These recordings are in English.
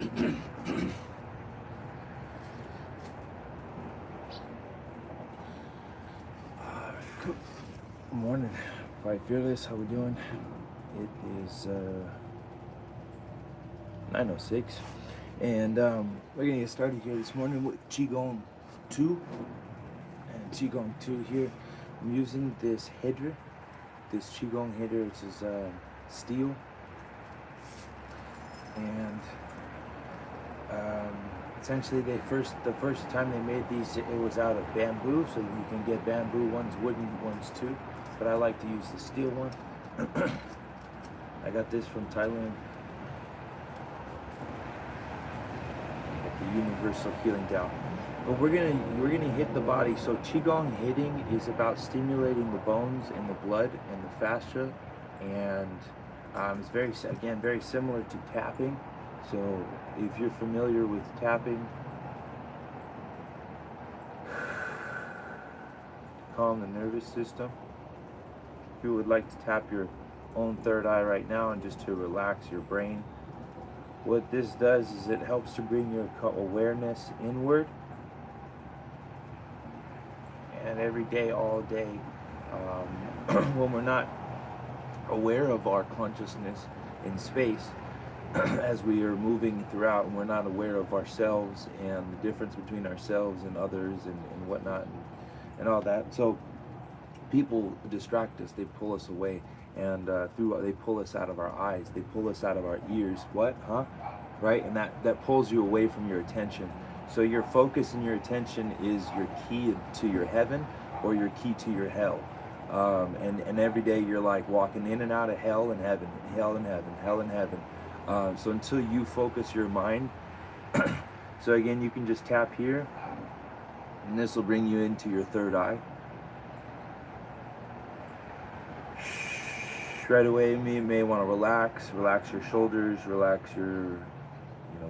Good morning, Fight Fearless. How we doing? It is 9:06, and we're gonna get started here this morning with Qigong 2. And Qigong 2 here, I'm using this header, this Qigong header, which is steel, and essentially the first time they made these, it was out of bamboo, so you can get bamboo ones, wooden ones too, but I like to use the steel one. I got this from Thailand at the Universal Healing Tao. But we're gonna hit the body. So Qigong hitting is about stimulating the bones and the blood and the fascia, and it's very similar to tapping. So if you're familiar with tapping, calm the nervous system. If you would like to tap your own third eye right now and just to relax your brain, what this does is it helps to bring your awareness inward. And every day, all day, when we're not aware of our consciousness in space, as we are moving throughout, and we're not aware of ourselves and the difference between ourselves and others and whatnot and all that. So people distract us, they pull us away, and they pull us out of our eyes, they pull us out of our ears. What? Huh? Right? And that pulls you away from your attention. So your focus and your attention is your key to your heaven or your key to your hell. And every day you're like walking in and out of hell and heaven, hell and heaven, hell and heaven. So until you focus your mind, so again, you can just tap here, and this will bring you into your third eye. Right away, you may want to relax your shoulders, relax your,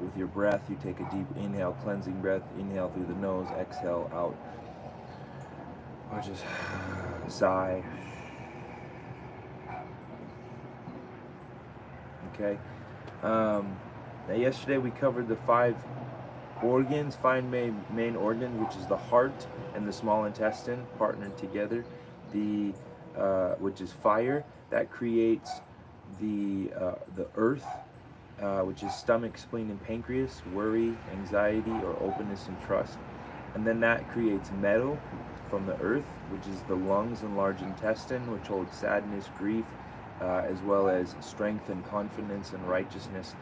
with your breath. You take a deep inhale, cleansing breath, inhale through the nose, exhale out, or just sigh. Okay. Now yesterday we covered the five main organs, which is the heart and the small intestine partnered together. Which is fire, that creates the earth, which is stomach, spleen, and pancreas, worry, anxiety, or openness and trust. And then that creates metal from the earth, which is the lungs and large intestine, which holds sadness, grief, as well as strength and confidence and righteousness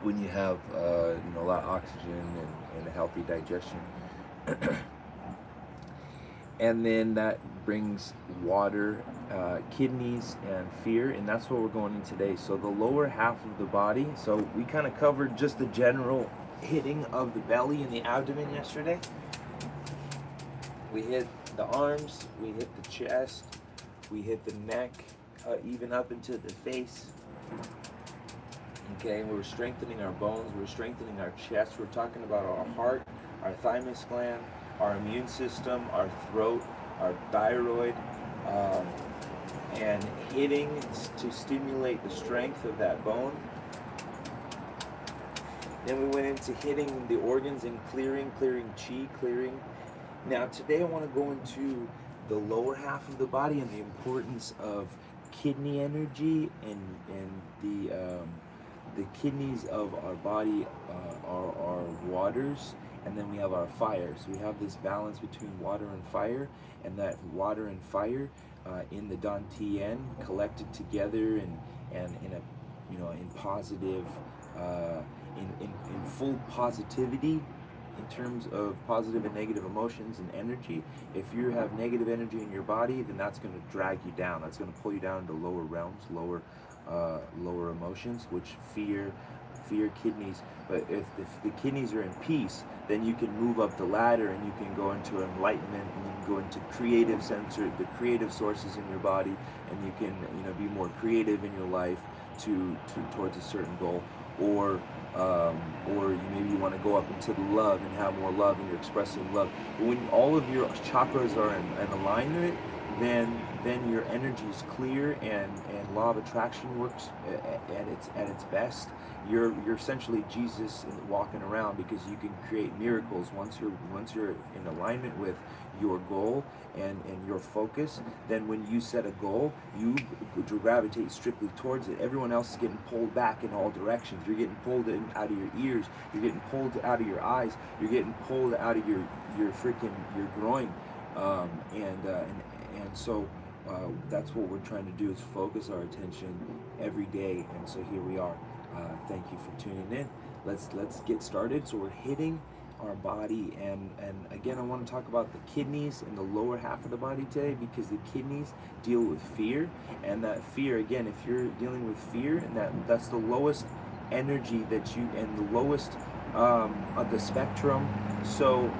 when you have a lot of oxygen and a healthy digestion. And then that brings water, kidneys, and fear, and that's what we're going in today. So the lower half of the body, so we kind of covered just the general hitting of the belly and the abdomen yesterday. We hit the arms, we hit the chest, we hit the neck, even up into the face. Okay, we're strengthening our bones, we're strengthening our chest, we're talking about our heart, our thymus gland, our immune system, our throat, our thyroid, and hitting to stimulate the strength of that bone. Then we went into hitting the organs and clearing chi, clearing. Now today I want to go into the lower half of the body and the importance of kidney energy, and the kidneys of our body are our waters, and then we have our fire. So we have this balance between water and fire, and that water and fire in the Dantian collected together and in a in positive in full positivity in terms of positive and negative emotions and energy. If you have negative energy in your body, then that's going to drag you down. That's going to pull you down to lower realms, lower emotions, which fear, kidneys. But if the kidneys are in peace, then you can move up the ladder and you can go into enlightenment, and you can go into the creative sources in your body, and you can be more creative in your life towards a certain goal, or maybe you want to go up into the love and have more love, and you're expressing love. But when all of your chakras are in alignment, then your energy is clear, and law of attraction works at its best. You're essentially Jesus walking around, because you can create miracles once you're in alignment with your goal and your focus. Then when you set a goal, you gravitate strictly towards it. Everyone else is getting pulled back in all directions. You're getting pulled out of your ears, you're getting pulled out of your eyes, you're getting pulled out of your groin, and so that's what we're trying to do, is focus our attention every day. And so here we are. Thank you for tuning in. Let's get started. So we're hitting our body, and again, I want to talk about the kidneys and the lower half of the body today, because the kidneys deal with fear. And that fear, again, if you're dealing with fear, and that's the lowest energy that you, and the lowest of the spectrum. So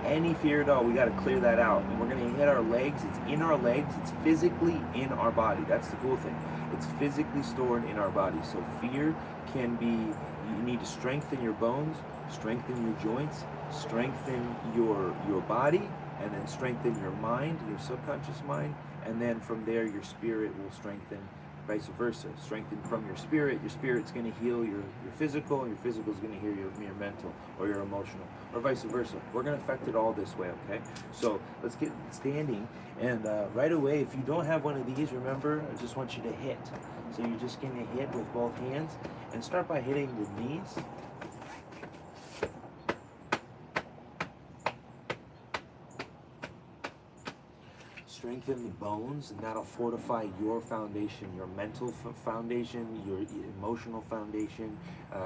any fear at all, we got to clear that out. And we're going to hit our legs. It's in our legs. It's physically in our body. That's the cool thing. It's physically stored in our body. So fear can be, you need to strengthen your bones, strengthen your joints, strengthen your body, and then strengthen your mind, your subconscious mind, and then from there your spirit will strengthen, vice versa. Strengthen from your spirit's going to heal your physical, and your physical is going to heal your mental or your emotional, or vice versa. We're going to affect it all this way, okay? So let's get standing, and right away, if you don't have one of these, remember, I just want you to hit. So you're just going to hit with both hands, and start by hitting the knees. Strengthen the bones, and that'll fortify your foundation, your mental foundation, your emotional foundation.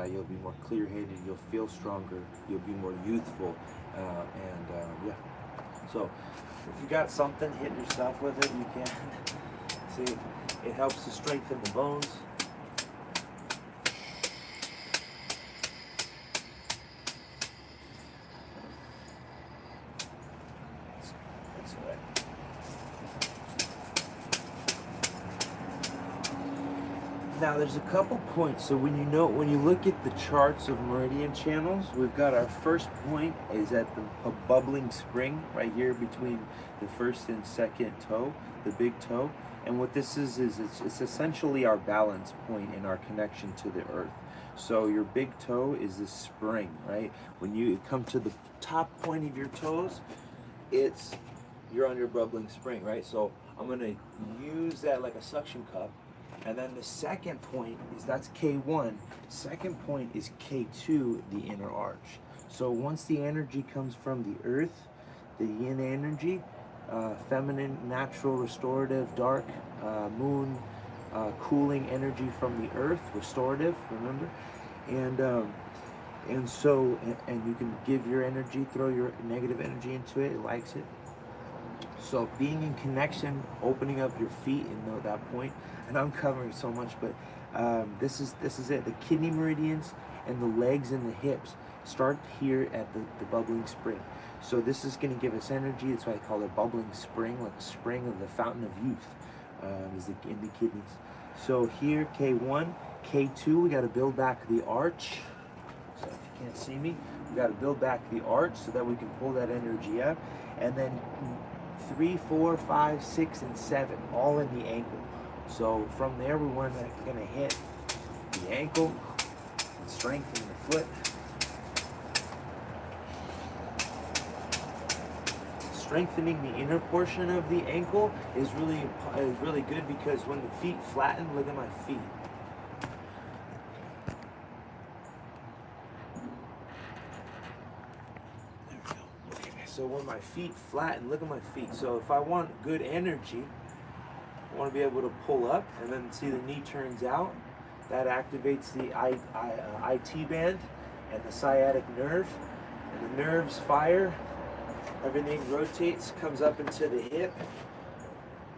You'll be more clear-headed, you'll feel stronger, you'll be more youthful, yeah. So if you got something, hit yourself with it, you can. See, it helps to strengthen the bones. That's right. Now there's a couple points. So when you look at the charts of meridian channels, we've got our first point is at a bubbling spring right here between the first and second toe, the big toe. And what this is it's essentially our balance point in our connection to the earth. So your big toe is this spring, right? When you come to the top point of your toes, you're on your bubbling spring, right? So I'm gonna use that like a suction cup. And then the second point that's K1. Second point is K2, the inner arch. So once the energy comes from the earth, the yin energy, feminine, natural, restorative, dark, moon, cooling energy from the earth, restorative, remember? And so you can give your energy, throw your negative energy into it, it likes it. So being in connection, opening up your feet in that point, and I'm covering so much, but this is it. The kidney meridians and the legs and the hips start here at the bubbling spring. So this is going to give us energy. That's why I call it bubbling spring, like a spring of the fountain of youth, is in the kidneys. So here, K1, K2, we got to build back the arch. So if you can't see me, we got to build back the arch so that we can pull that energy up. And then 3, 4, 5, 6, and 7, all in the ankle. So from there, we're going to hit the ankle and strengthen the foot. Strengthening the inner portion of the ankle is really good, because when the feet flatten, look at my feet. There we go. Okay. So when my feet flatten, look at my feet. So if I want good energy, I want to be able to pull up, and then see the knee turns out. That activates the IT band and the sciatic nerve, and the nerves fire. Everything rotates, comes up into the hip,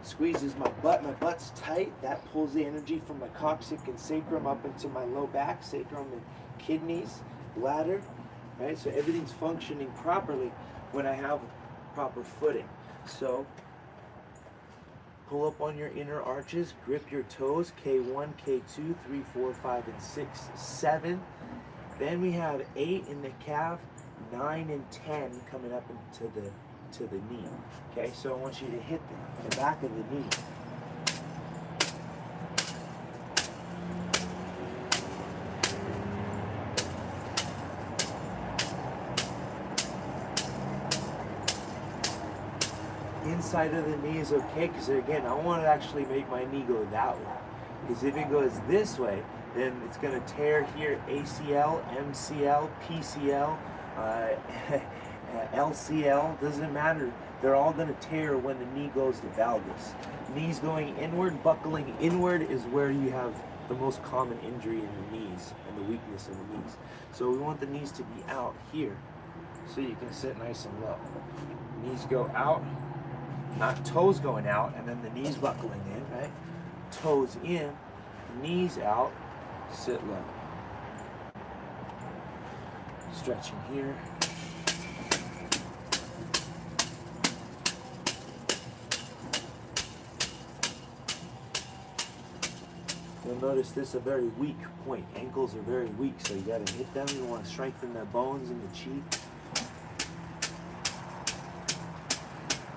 squeezes my butt. My butt's tight. That pulls the energy from my coccyx and sacrum up into my low back, sacrum and kidneys, bladder, right? So everything's functioning properly when I have proper footing. So pull up on your inner arches, grip your toes, K1, K2, 3, 4, 5, and 6, 7. Then we have 8 in the calf, 9 and 10 coming up into to the knee. Okay, so I want you to hit the back of the knee. Inside of the knee is okay, because again, I want to actually make my knee go that way. Because if it goes this way, then it's going to tear here, ACL, MCL, PCL, LCL, doesn't matter. They're all going to tear when the knee goes to valgus. Knees going inward, buckling inward is where you have the most common injury in the knees and the weakness in the knees. So we want the knees to be out here so you can sit nice and low. Knees go out, not toes going out and then the knees buckling in, right? Toes in, knees out, sit low. Stretching here. You'll notice this is a very weak point. Ankles are very weak, so you gotta hit them. You wanna strengthen the bones in the chi.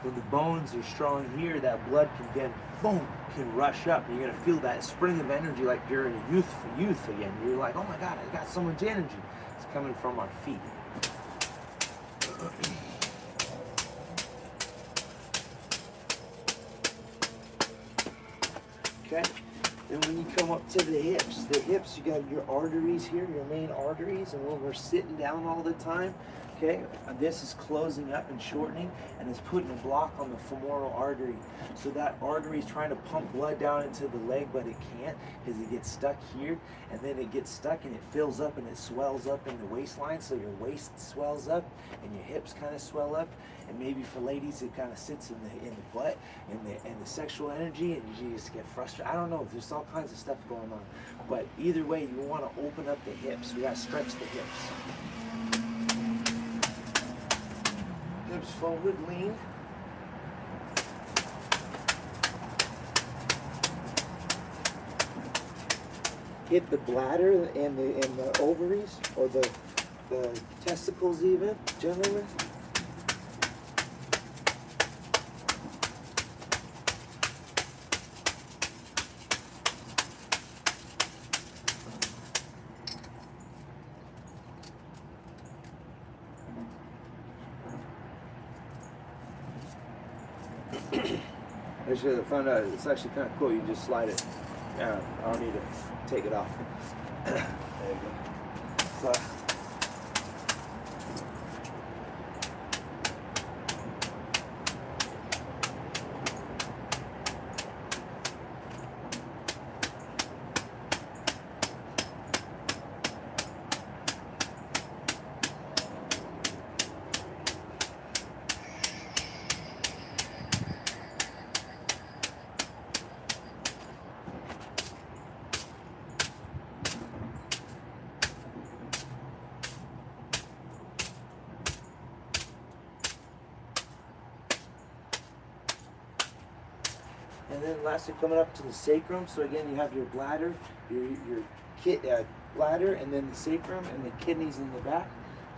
When the bones are strong here, that blood can then, boom, can rush up. You're gonna feel that spring of energy like you're in a youth again. You're like, oh my God, I got so much energy. It's coming from our feet. Okay, then when you come up to the hips, you got your arteries here, your main arteries, and when we're sitting down all the time, okay, this is closing up and shortening, and it's putting a block on the femoral artery. So that artery is trying to pump blood down into the leg, but it can't because it gets stuck here, and then it gets stuck and it fills up and it swells up in the waistline. So your waist swells up and your hips kind of swell up, and maybe for ladies it kind of sits in the butt and the sexual energy, and you just get frustrated. I don't know. There's all kinds of stuff going on, but either way, you want to open up the hips. We got to stretch the hips. Hips forward, lean. Hit the bladder and the ovaries, or the testicles even, gentlemen. I should have found out it's actually kind of cool. You just slide it. I don't need to take it off. There you go. So, and then lastly, coming up to the sacrum. So again, you have your bladder, your bladder, and then the sacrum, and the kidneys in the back.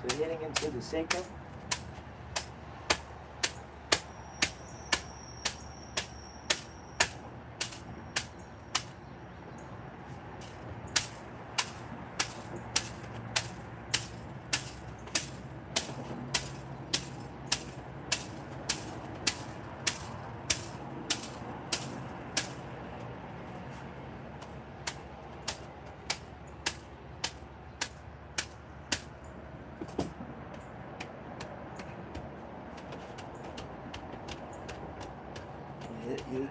So hitting into the sacrum. Hit you.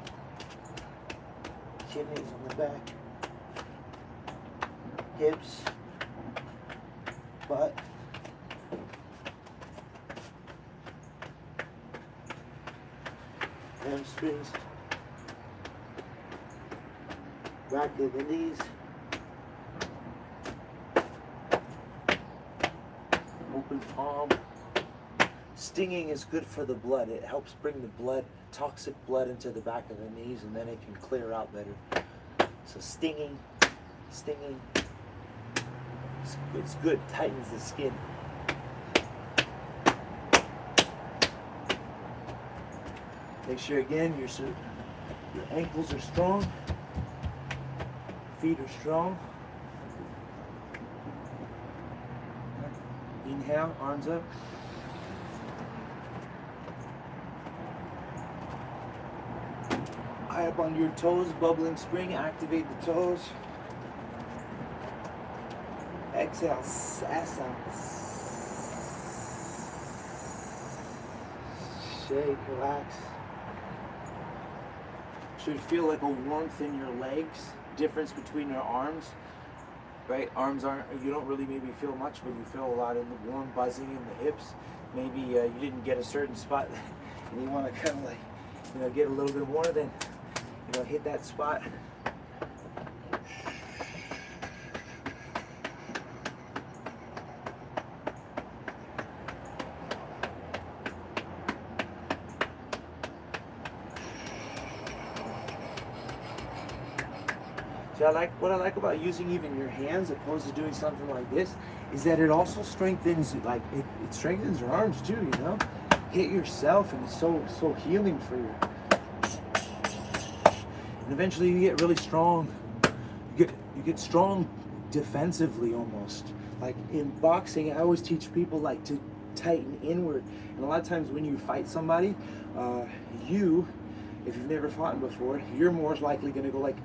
Kidneys on the back. Hips. Butt. Hamstrings. Back of the knees. Open palm. Stinging is good for the blood. It helps bring the blood, toxic blood, into the back of the knees, and then it can clear out better. So stinging, it's good, tightens the skin. Make sure again your ankles are strong, feet are strong. Inhale, arms up. Eye up on your toes, bubbling spring, activate the toes. Exhale, asa. Shake, relax. Should feel like a warmth in your legs, difference between your arms. Right, arms aren't, you don't really maybe feel much, but you feel a lot in the warm buzzing in the hips. Maybe you didn't get a certain spot and you want to kind of like, you know, get a little bit more, then, you know, hit that spot. So what I like about using even your hands opposed to doing something like this is that it also strengthens, like it strengthens your arms too, you know? Hit yourself, and it's so healing for you. And eventually you get really strong. You get strong defensively almost. Like in boxing, I always teach people like to tighten inward. And a lot of times when you fight somebody, if you've never fought before, you're more likely gonna go like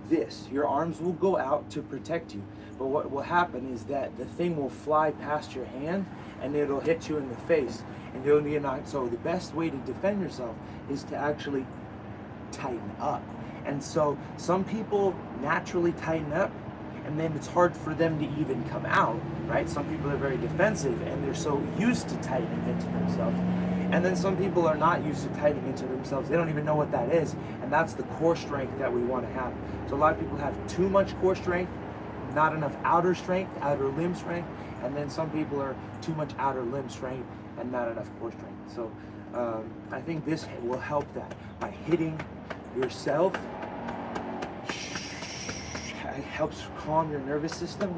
this. Your arms will go out to protect you, but what will happen is that the thing will fly past your hand and it'll hit you in the face, and you'll be knocked. So the best way to defend yourself is to actually tighten up. And so some people naturally tighten up, and then it's hard for them to even come out, right? Some people are very defensive and they're so used to tightening into themselves. And then some people are not used to tightening into themselves. They don't even know what that is. And that's the core strength that we want to have. So a lot of people have too much core strength, not enough outer strength, outer limb strength. And then some people are too much outer limb strength and not enough core strength. So I think this will help that by hitting yourself. It helps calm your nervous system.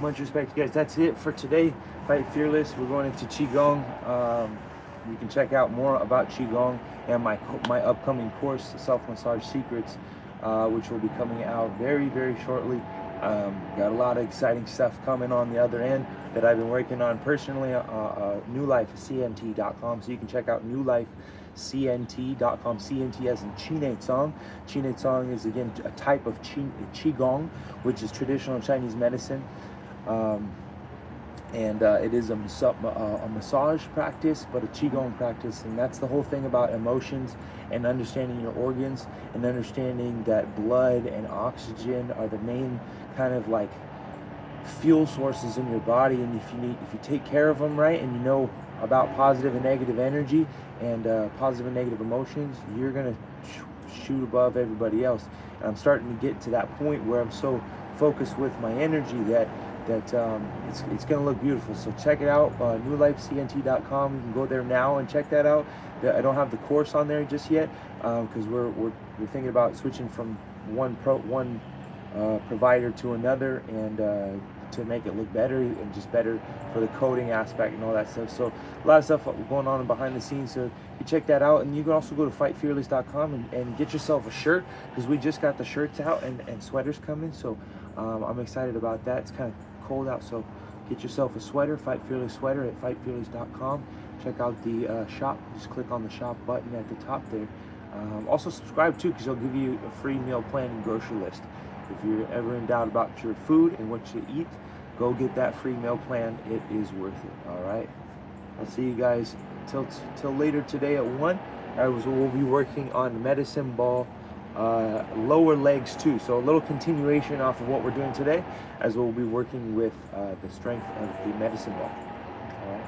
Much respect, guys. That's it for today. Fight Fearless. We're going into Qigong. You can check out more about Qigong and my upcoming course, Self-Massage Secrets, which will be coming out very, very shortly. Got a lot of exciting stuff coming on the other end that I've been working on personally. newlifecnt.com, so you can check out newlifecnt.com. CNT as in Qinei Cong. Qinei Cong is again a type of Qigong, which is traditional Chinese medicine. It is a massage practice, but a Qigong practice, and that's the whole thing about emotions and understanding your organs and understanding that blood and oxygen are the main kind of like fuel sources in your body. And if you take care of them right, and you know about positive and negative energy and positive and negative emotions, you're gonna shoot above everybody else. And I'm starting to get to that point where I'm so focused with my energy that it's going to look beautiful. So check it out, newlifecnt.com. You can go there now and check that out. I don't have the course on there just yet because we're thinking about switching from one provider to another, and to make it look better and just better for the coding aspect and all that stuff. So a lot of stuff going on behind the scenes, so you check that out. And you can also go to fightfearless.com and get yourself a shirt, because we just got the shirts out and sweaters coming. So I'm excited about that. It's kind of cold out, so get yourself a sweater, Fight Fearless sweater at fightfearless.com. Check out the shop. Just click on the shop button at the top there. Also subscribe too, because they'll give you a free meal plan and grocery list. If you're ever in doubt about your food and what you eat, go get that free meal plan. It is worth it. All right. I'll see you guys till later today at 1. We'll be working on medicine ball lower legs too. So a little continuation off of what we're doing today, as we'll be working with the strength of the medicine ball. All right.